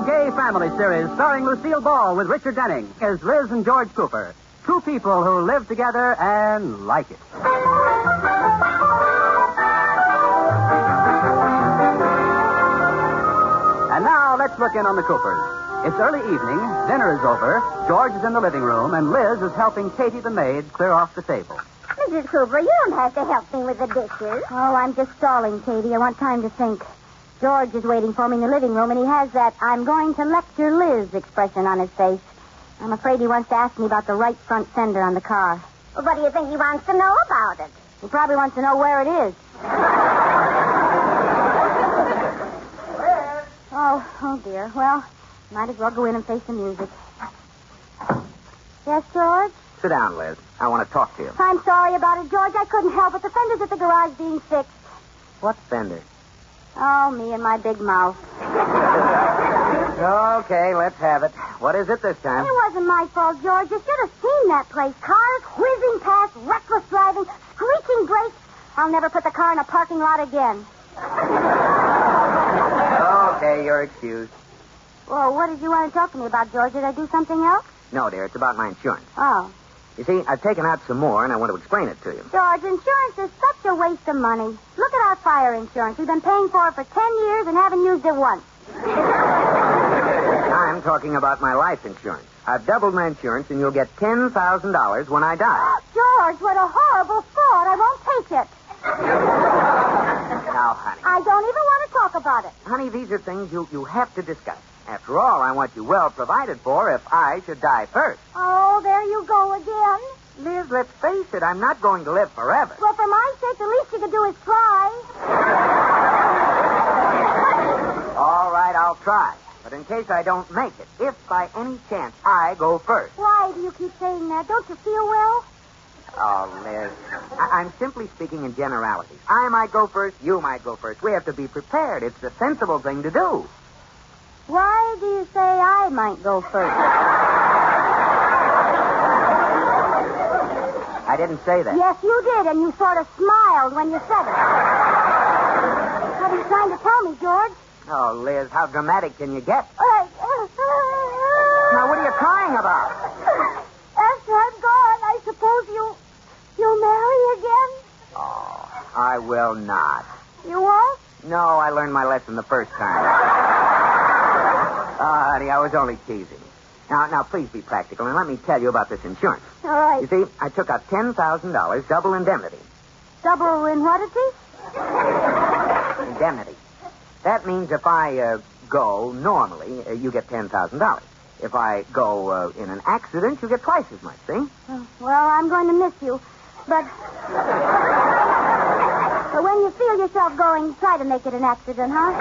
gay family series starring Lucille Ball with Richard Denning is Liz and George Cooper. Two people who live together and like it. And now let's look in on the Coopers. It's early evening, dinner is over, George is in the living room, and Liz is helping Katie the maid clear off the table. Mrs. Cooper, you don't have to help me with the dishes. Oh, I'm just stalling, Katie. I want time to think. George is waiting for me in the living room, and he has that I'm going to lecture Liz expression on his face. I'm afraid he wants to ask me about the right front fender on the car. Well, what do you think he wants to know about it? He probably wants to know where it is. Oh, dear. Well, might as well go in and face the music. Yes, George? Sit down, Liz. I want to talk to you. I'm sorry about it, George. I couldn't help it. The fender's at the garage being fixed. What fender? Oh, me and my big mouth. Okay, let's have it. What is it this time? It wasn't my fault, George. You should have seen that place. Cars whizzing past, reckless driving, screeching brakes. I'll never put the car in a parking lot again. Okay, you're excused. Well, what did you want to talk to me about, George? Did I do something else? No, dear, it's about my insurance. Oh. You see, I've taken out some more, and I want to explain it to you. George, insurance is such a waste of money. Look at our fire insurance. We've been paying for it for 10 years and haven't used it once. I'm talking about my life insurance. I've doubled my insurance, and you'll get $10,000 when I die. George, what a horrible thought. I won't take it. Now, honey. I don't even want to talk about it. Honey, these are things you have to discuss. After all, I want you well provided for if I should die first. Oh, there you go again. Liz, let's face it, I'm not going to live forever. Well, for my sake, the least you could do is try. All right, I'll try. But in case I don't make it, if by any chance I go first. Why do you keep saying that? Don't you feel well? Oh, Liz, I'm simply speaking in generalities. I might go first, you might go first. We have to be prepared. It's the sensible thing to do. Why do you say I might go first? I didn't say that. Yes, you did, and you sort of smiled when you said it. What are you trying to tell me, George? Oh, Liz, how dramatic can you get? Now, what are you crying about? After I'm gone, I suppose you'll marry again? Oh, I will not. You won't? No, I learned my lesson the first time. Honey, I was only teasing. Now, please be practical, and let me tell you about this insurance. All right. You see, I took out $10,000, double indemnity. Double in what it is? Indemnity. That means if I go normally, you get $10,000. If I go in an accident, you get twice as much, see? Well, I'm going to miss you. But when you feel yourself going, try to make it an accident, huh?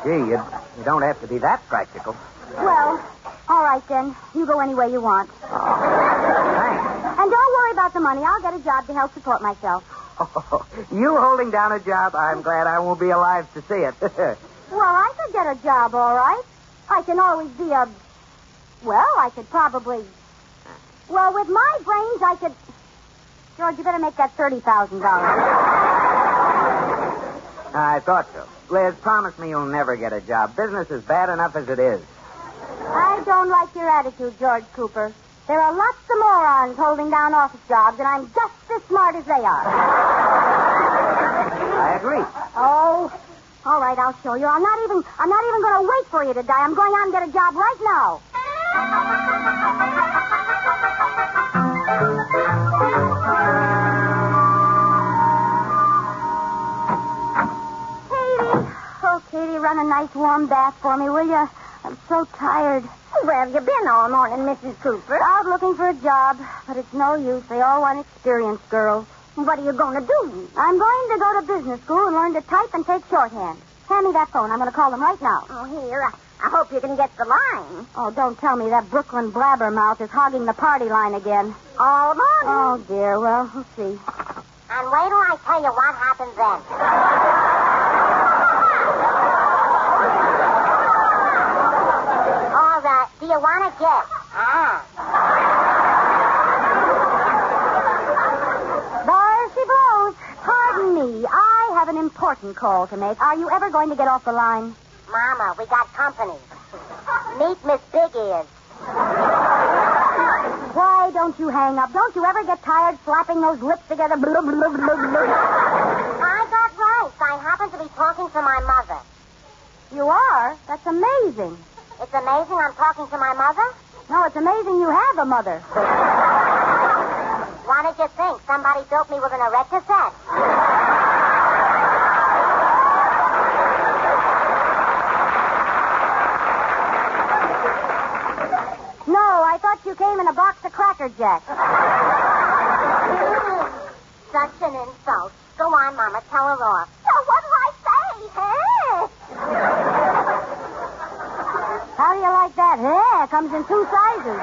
Gee, you don't have to be that practical. Well, all right then. You go any way you want. Oh, thanks. And don't worry about the money. I'll get a job to help support myself. Oh, you holding down a job? I'm glad I won't be alive to see it. Well, I could get a job, all right. I can always be I could probably... Well, with my brains, I could... George, you better make that $30,000. I thought so. Liz, promise me you'll never get a job. Business is bad enough as it is. I don't like your attitude, George Cooper. There are lots of morons holding down office jobs, and I'm just as smart as they are. I agree. Oh, all right, I'll show you. I'm not even going to wait for you to die. I'm going out and get a job right now. Katie, run a nice warm bath for me, will you? I'm so tired. Where have you been all morning, Mrs. Cooper? Out looking for a job, but it's no use. They all want experienced girls. What are you going to do? I'm going to go to business school and learn to type and take shorthand. Hand me that phone. I'm going to call them right now. Oh, here. I hope you can get the line. Oh, don't tell me that Brooklyn blabbermouth is hogging the party line again. All morning. Oh, dear. Well, we'll see. And wait till I tell you what happens then. All right. Do you want to guess? There she blows. Pardon me. I have an important call to make. Are you ever going to get off the line? Mama, we got company. Meet Miss Big Ears. Why don't you hang up? Don't you ever get tired slapping those lips together? Blah, blah, blah, blah, blah. I got rice. I happen to be talking to my mother. You are? That's amazing. It's amazing I'm talking to my mother? No, it's amazing you have a mother. What did you think? Somebody built me with an erector set. No, I thought you came in a box of Cracker Jacks. Such an insult. Go on, Mama. Tell her off. So what'll I say, huh? How do you like that? Yeah, it comes in 2 sizes.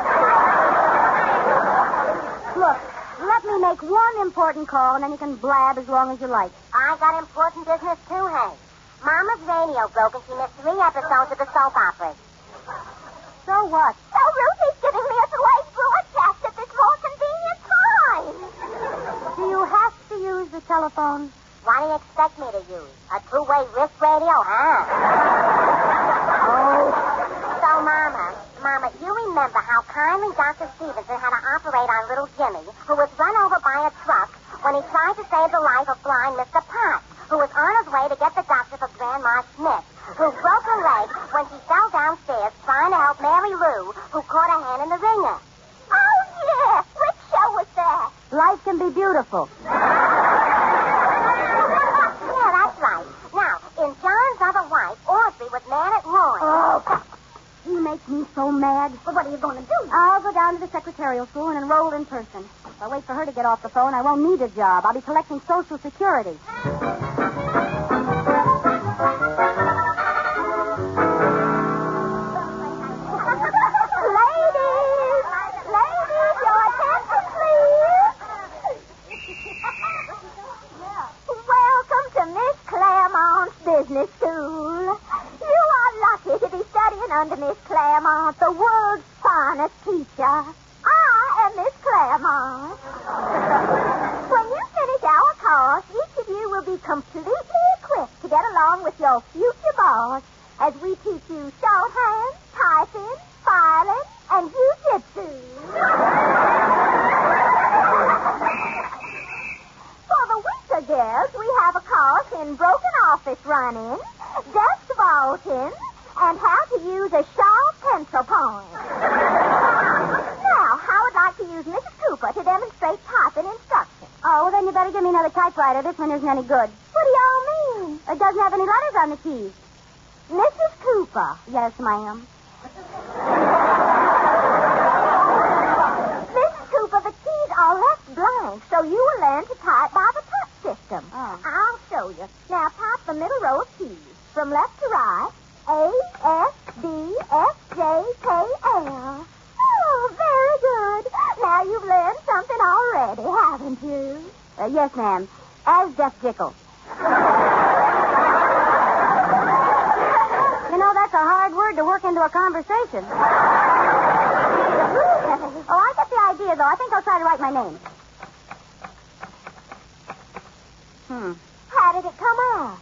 Look, let me make one important call, and then you can blab as long as you like. I got important business, too, Hank. Mama's radio broke, and she missed 3 episodes of the soap operas. So what? So Ruthie's giving me a delayed broadcast at this more convenient time. Do you have to use the telephone? What do you expect me to use? A 2-way wrist radio, huh? Oh. So, Mama, you remember how kindly Dr. Stevenson had to operate on little Jimmy, who was run over by a truck when he tried to save the life of blind Mr. Potts, who was on his way to get the doctor for Grandma Smith, who broke her leg when she fell downstairs trying to help Mary Lou, who caught her hand in the ringer. Oh, yeah. Which show was that? Life can be beautiful. Yeah, that's right. Now, in John's Other Wife, Audrey was mad at Roy. Oh, he makes me so mad. Well, what are you going to do? I'll go down to the Secretarial school and enroll in person. If I wait for her to get off the phone, I won't need a job. I'll be collecting Social Security. Ladies, your attention, please. Welcome to Miss Claremont's business school. You are lucky to be studying under Miss Claremont, the world's finest teacher. I am Miss Claremont. When you finish our course, each of you will be completely equipped to get along with your future boss as we teach you shorthand, typing, filing, and jiu-jitsu. For the winter girls, we have a course in broken office running, desk vaulting, and how to use a sharp pencil point. Now, how would like to use Mrs. Cooper to demonstrate typing instructions? Oh, well, then you better give me another typewriter. This one isn't any good. What do y'all mean? It doesn't have any letters on the keys. Mrs. Cooper. Yes, ma'am. Mrs. Cooper, the keys are left blank, so you will learn to type by the touch system. Oh. I'll show you. Now, type the middle row of keys. From left to right, A, S, D, F, J, K, L. Oh, very good. Now you've learned something already, haven't you? Yes, ma'am. As Jeff Jickle. You know, that's a hard word to work into a conversation. Oh, I get the idea, though. I think I'll try to write my name. How did it come out?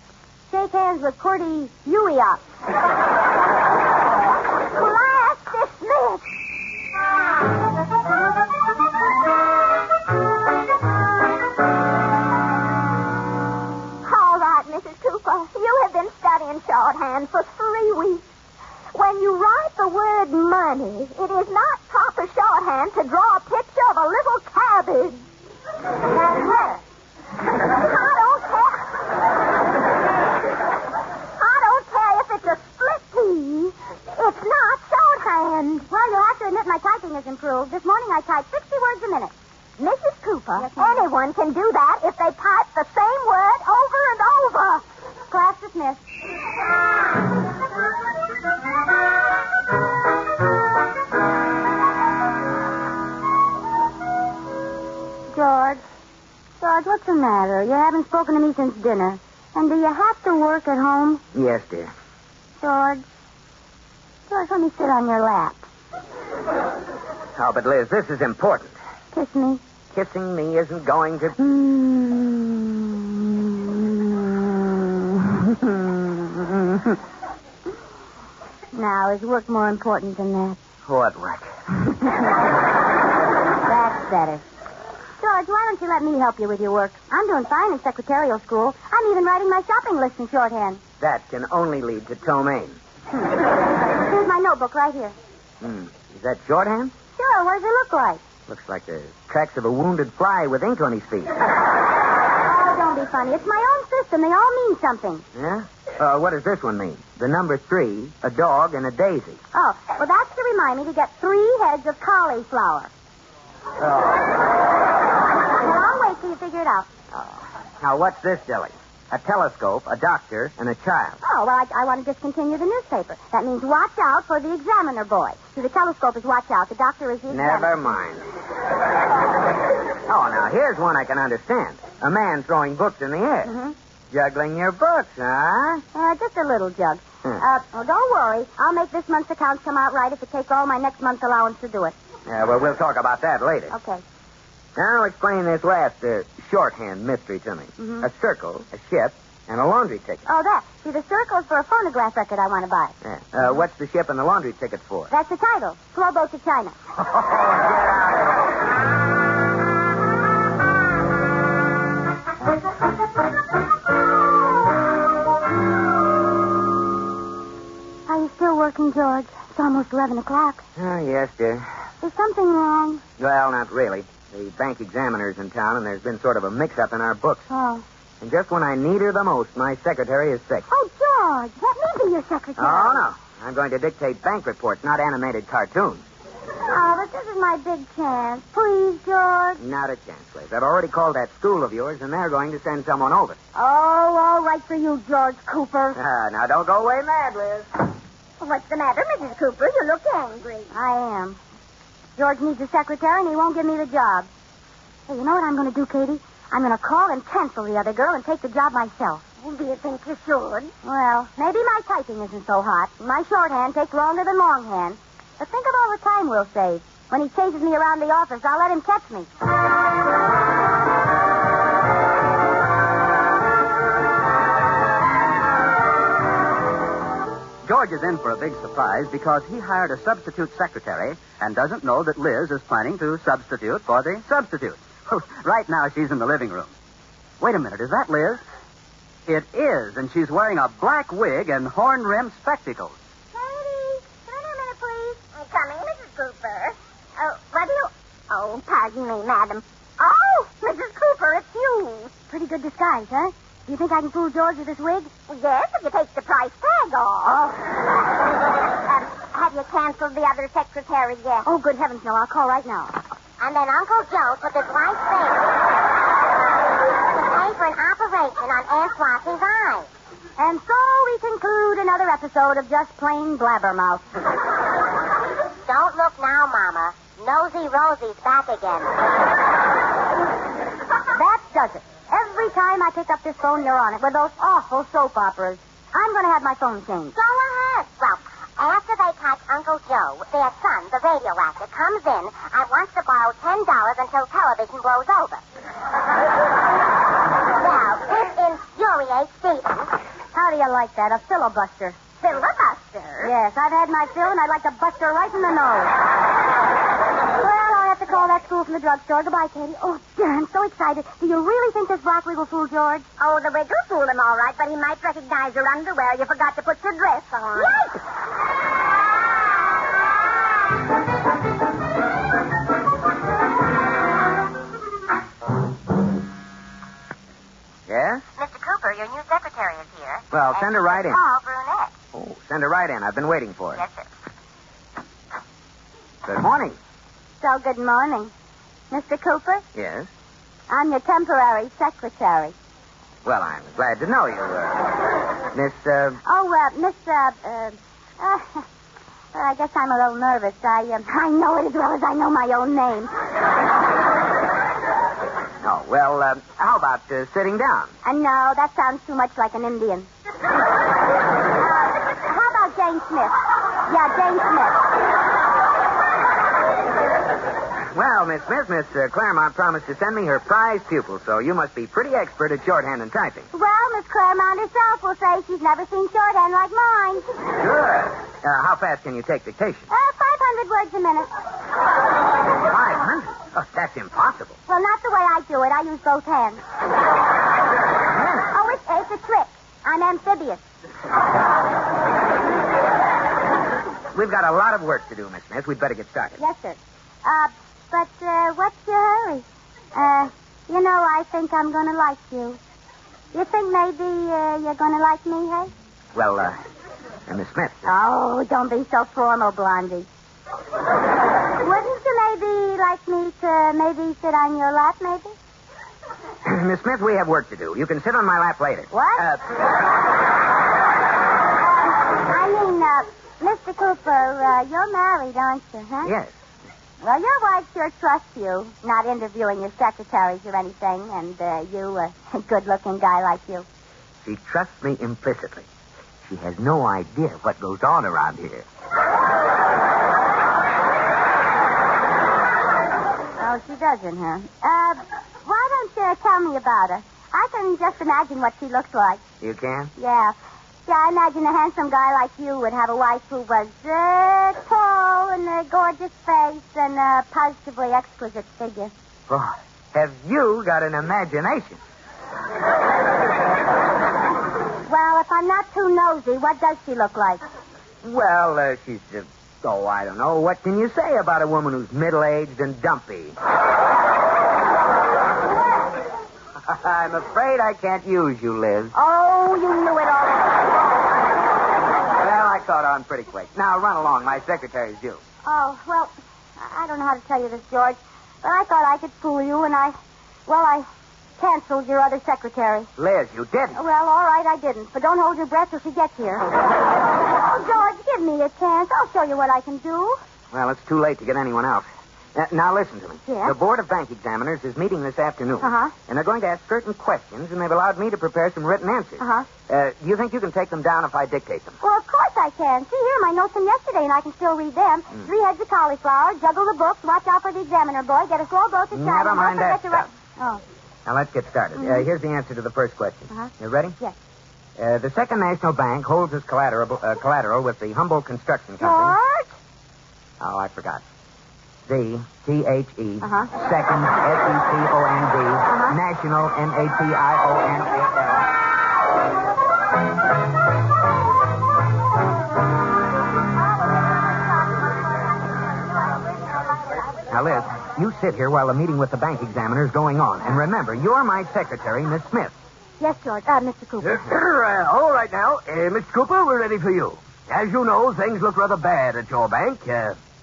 Shake hands with Cordy Uiop. Class dismissed. All right, Mrs. Cooper. You have been studying shorthand for 3 weeks. When you write the word money, it is not proper shorthand to draw a picture of a little cabbage. I don't care if it's a split pea. It's not shorthand. Well, you'll have to admit my typing has improved. This morning I typed 60 words a minute. Mrs. Cooper, Yes, ma'am. anyone can do that if they type the same word over and over. Class dismissed. George, what's the matter? You haven't spoken to me since dinner. And do you have to work at home? Yes, dear. George, let me sit on your lap. Oh, but Liz, this is important. Kiss me. Kissing me isn't going to... Now, is work more important than that? What work? That's better. George, why don't you let me help you with your work? I'm doing fine in secretarial school. I'm even writing my shopping list in shorthand. That can only lead to ptomaine. Here's my notebook right here. Is that shorthand? Sure, what does it look like? Looks like the tracks of a wounded fly with ink on his feet. Oh, don't be funny. It's my own system. They all mean something. Yeah? What does this one mean? The number 3, a dog, and a daisy. Oh, well, that's to remind me to get 3 heads of cauliflower. Oh. Well, I'll wait till you figure it out. Now, what's this, Dilly? A telescope, a doctor, and a child. Oh, well, I want to discontinue the newspaper. That means watch out for the examiner boy. See, the telescope is watch out. The doctor is the examiner. Never mind. Oh, now, here's one I can understand. A man throwing books in the air. Mm-hmm. Juggling your books, huh? Just a little jug. Well, don't worry. I'll make this month's accounts come out right if it takes all my next month's allowance to do it. Yeah, well, we'll talk about that later. Okay. Now explain this last shorthand mystery to me. Mm-hmm. A circle, a ship, and a laundry ticket. Oh, that. See, the circle's for a phonograph record I want to buy. Yeah. What's the ship and the laundry ticket for? That's the title. Slow Boat to China. Oh, get out Are you still working, George? It's almost 11 o'clock. Oh, yes, dear. Is something wrong? Well, not really. The bank examiner's in town, and there's been sort of a mix-up in our books. Oh. And just when I need her the most, my secretary is sick. Oh, George, let me be your secretary. Oh, no. I'm going to dictate bank reports, not animated cartoons. Oh, but this is my big chance. Please, George. Not a chance, Liz. I've already called that school of yours, and they're going to send someone over. Oh, all right for you, George Cooper. Now, don't go away mad, Liz. What's the matter, Mrs. Cooper? You look angry. I am. George needs a secretary, and he won't give me the job. Hey, you know what I'm going to do, Katie? I'm going to call and cancel the other girl and take the job myself. Do you think you should? Well, maybe my typing isn't so hot. My shorthand takes longer than longhand. But think of all the time we'll save. When he chases me around the office, I'll let him catch me. George is in for a big surprise because he hired a substitute secretary and doesn't know that Liz is planning to substitute for the substitute. Right now, she's in the living room. Wait a minute, is that Liz? It is, and she's wearing a black wig and horn-rimmed spectacles. Katie, come in a minute, please. I'm coming, Mrs. Cooper. What do you... Oh, pardon me, madam. Oh, Mrs. Cooper, it's you. Pretty good disguise, huh? Do you think I can fool George with this wig? Yes, if you take the price tag off. Have you canceled the other secretary yet? Oh, good heavens, no. I'll call right now. And then Uncle Joe took his wife's baby to pay for an operation on Aunt Flossie's eye. And so we conclude another episode of Just Plain Blabbermouth. Don't look now, Mama. Nosy Rosie's back again. That does it. Every time I pick up this phone, you're on it with those awful soap operas. I'm going to have my phone changed. Go ahead. Well, after they catch Uncle Joe, their son, the radio actor, comes in and wants to borrow $10 until television blows over. Now, this infuriates Stephen. How do you like that? A filibuster. Filibuster? Yes, I've had my fill, and I'd like to bust her right in the nose. Well, I'll have to call that school from the drugstore. Goodbye, Katie. Oh, dear, I'm so excited. Do you really think this black wig will fool George? Oh, the wig will fool him all right, but he might recognize your underwear. You forgot to put your dress on. Yes! Yes? Mr. Cooper, your new secretary is here. Well, send her right in. Tall brunette. Oh, send her right in. I've been waiting for her. Yes, sir. Good morning. So, good morning. Mr. Cooper, Yes? I'm your temporary secretary. Well, I'm glad to know you, Miss, I guess I'm a little nervous. I know it as well as I know my own name. Oh, well, how about sitting down? No, that sounds too much like an Indian. How about Jane Smith? Yeah, Jane Smith. Well, Miss Smith, Miss Claremont promised to send me her prize pupil, so you must be pretty expert at shorthand and typing. Well, Miss Claremont herself will say she's never seen shorthand like mine. Good. How fast can you take dictation? 500 words a minute. 500? Oh, that's impossible. Well, not the way I do it. I use both hands. Oh, it's a trick. I'm amphibious. We've got a lot of work to do, Miss Smith. We'd better get started. Yes, sir. But what's your hurry? I think I'm going to like you. You think maybe you're going to like me, hey? Well, Miss Smith. Oh, don't be so formal, Blondie. Wouldn't you maybe like me to maybe sit on your lap, maybe? Miss Smith, we have work to do. You can sit on my lap later. What? Mr. Cooper, you're married, aren't you, huh? Yes. Well, your wife sure trusts you, not interviewing your secretaries or anything, and you, a good-looking guy like you. She trusts me implicitly. She has no idea what goes on around here. Oh, she doesn't, huh? Why don't you tell me about her? I can just imagine what she looks like. You can? Yeah. Yeah, I imagine a handsome guy like you would have a wife who was tall and a gorgeous face and a positively exquisite figure. Boy, have you got an imagination? Well, if I'm not too nosy, what does she look like? Well, she's, I don't know. What can you say about a woman who's middle-aged and dumpy? I'm afraid I can't use you, Liz. Oh, you knew it all. Well, I caught on pretty quick. Now, run along. My secretary's due. Oh, well, I don't know how to tell you this, George, but I thought I could fool you, and I canceled your other secretary. Liz, you didn't. Well, all right, I didn't, but don't hold your breath till she gets here. Oh, George, give me a chance. I'll show you what I can do. Well, it's too late to get anyone else. Now, listen to me. Yeah? The Board of Bank Examiners is meeting this afternoon. Uh-huh. And they're going to ask certain questions, and they've allowed me to prepare some written answers. Uh-huh. Do you think you can take them down if I dictate them? Well, of course I can. See here, my notes from yesterday, and I can still read them. 3 heads of cauliflower, juggle the books, watch out for the examiner boy, get a slow boat to shine. Never mind that stuff. Oh. Now, let's get started. Here's the answer to the first question. Uh-huh. You ready? Yes. The Second National Bank holds as collateral with the Humboldt Construction Company. George? Oh, I forgot. The T-H-E, Uh-huh. Second, S-E-C-O-N-D, National, N-A-T-I-O-N-A-L. Now, Liz, you sit here while the meeting with the bank examiner is going on. And remember, you're my secretary, Miss Smith. Yes, George. Mr. Cooper. All right now. Mr. Cooper, we're ready for you. As you know, things look rather bad at your bank.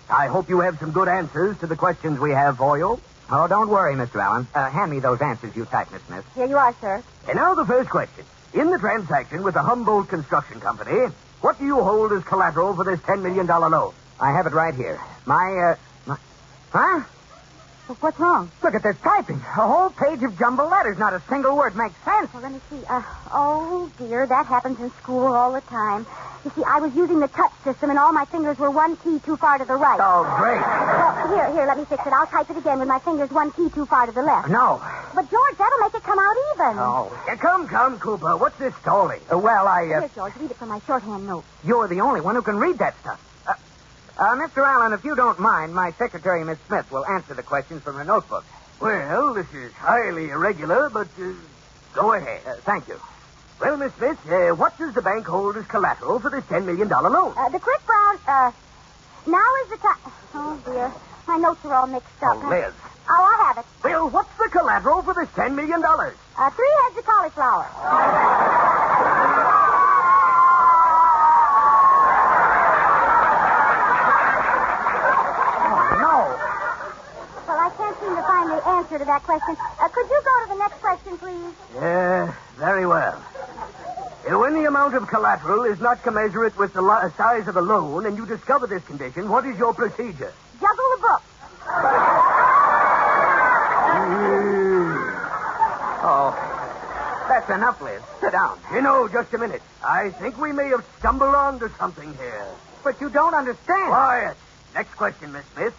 I hope you have some good answers to the questions we have for you. Oh, don't worry, Mr. Allen. Hand me those answers you typed, Miss Smith. Here you are, sir. And now the first question. In the transaction with the Humboldt Construction Company, what do you hold as collateral for this $10 million loan? I have it right here. Huh? Well, what's wrong? Look at this typing. A whole page of jumbled letters. Not a single word makes sense. Well, let me see. Oh, dear, that happens in school all the time. You see, I was using the touch system, and all my fingers were 1 key too far to the right. Oh, great. Well, here, let me fix it. I'll type it again with my fingers 1 key too far to the left. No. But, George, that'll make it come out even. Oh. Come, Cooper. What's this stalling? Here, George, read it from my shorthand note. You're the only one who can read that stuff. Mr. Allen, if you don't mind, my secretary, Miss Smith, will answer the questions from her notebook. Well, this is highly irregular, but go ahead. Thank you. Well, Miss Smith, what does the bank hold as collateral for this $10 million loan? The quick brown, now is the time. Oh, dear. My notes are all mixed up. Oh, Liz. Oh, I have it. Well, what's the collateral for this $10 million? 3 heads of cauliflower. Well, I can't seem to find the answer to that question. Could you go to the next question, please? Very well. When the amount of collateral is not commensurate with the size of the loan, and you discover this condition, what is your procedure? Juggle the book. Oh, that's enough, Liz. Sit down. Just a minute. I think we may have stumbled onto something here. But you don't understand. Quiet. Next question, Miss Smith.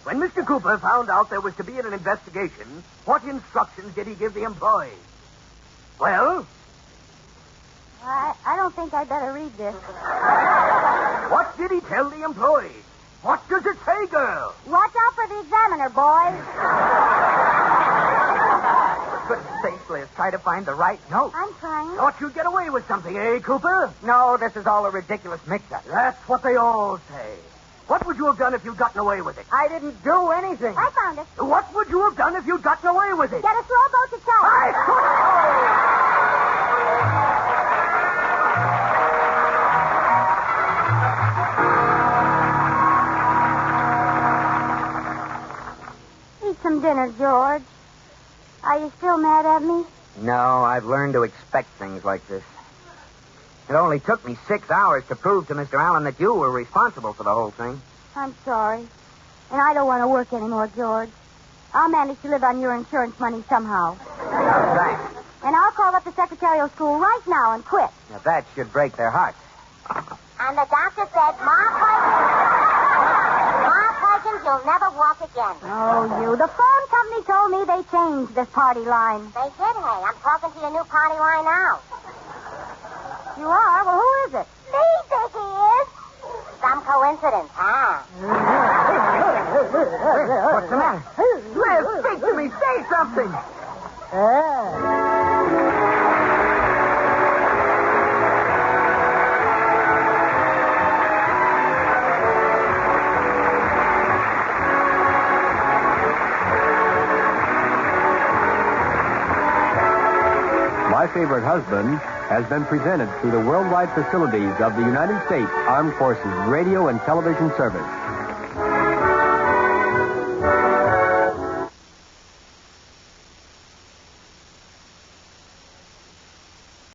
When Mr. Cooper found out there was to be an investigation, what instructions did he give the employees? Well? I don't think I'd better read this. What did he tell the employees? What does it say, girl? Watch out for the examiner, boys. For goodness sakes, Liz, try to find the right note. I'm trying. Thought you'd get away with something, eh, Cooper? No, this is all a ridiculous mix-up. That's what they all say. What would you have done if you'd gotten away with it? I didn't do anything. I found it. What would you have done if you'd gotten away with it? Get a slow boat to town. Eat some dinner, George. Are you still mad at me? No, I've learned to expect things like this. It only took me 6 hours to prove to Mr. Allen that you were responsible for the whole thing. I'm sorry. And I don't want to work anymore, George. I'll manage to live on your insurance money somehow. Oh, thanks. And I'll call up the Secretarial school right now and quit. Now, that should break their hearts. And the doctor said, Ma Perkins, you'll never walk again. Oh, you. The phone company told me they changed this party line. They did, hey. I'm talking to your new party line now. You are? Well, who is it? Me, Dickie is. Some coincidence, huh? What's the matter? Liz, speak to me. Say something. My Favorite Husband has been presented through the worldwide facilities of the United States Armed Forces Radio and Television Service.